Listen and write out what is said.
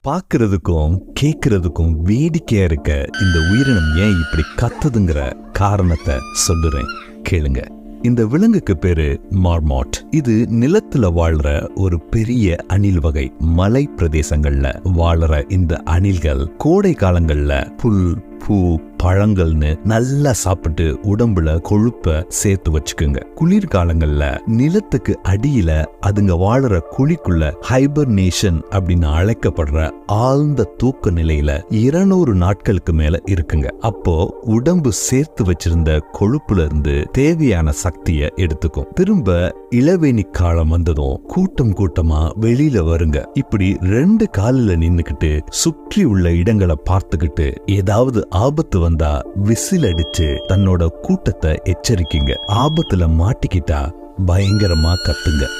பார்க்கிறதுக்கும் கேட்கறதுக்கும் வேடிக்கையா இருக்க இந்த உயிரினம் ஏன் இப்படி கத்துதுங்கிற காரணத்தை சொல்லுறேன், கேளுங்க. இந்த விலங்குக்கு பேரு மார்மாட். இது நிலத்துல வாழ்ற ஒரு பெரிய அணில் வகை. மலை பிரதேசங்கள்ல வாழற இந்த அணில்கள் கோடை காலங்கள்ல புல், பூ, பழங்கள்னு நல்லா சாப்பிட்டு உடம்புல கொழுப்ப சேர்த்து வச்சுக்குங்க. குளிர்காலங்கள்ல நிலத்துக்கு அடியில அதுங்க வாழற குழிக்குள்ள ஹைபர்னேஷன் அப்படின்னு அழைக்கப்படுற ஆழ்ந்த தூக்க நிலையில 200 நாட்களுக்கு மேல இருக்குங்க. அப்போ உடம்பு சேர்த்து வச்சிருந்த கொழுப்புல இருந்து தேவையான சக்தியை எடுத்துக்கும். திரும்ப இளவேணி காலம் வந்ததும் கூட்டம் கூட்டமா வெளியில வருங்க. இப்படி 2 காலில நின்னுக்கிட்டு சுற்றி உள்ள இடங்களை பார்த்துக்கிட்டு ஏதாவது ஆபத்து வந்தா விசில் அடிச்சு தன்னோட கூட்டத்தை எச்சரிக்கைங்க. ஆபத்துல மாட்டிக்கிட்டா பயங்கரமா கத்துங்க.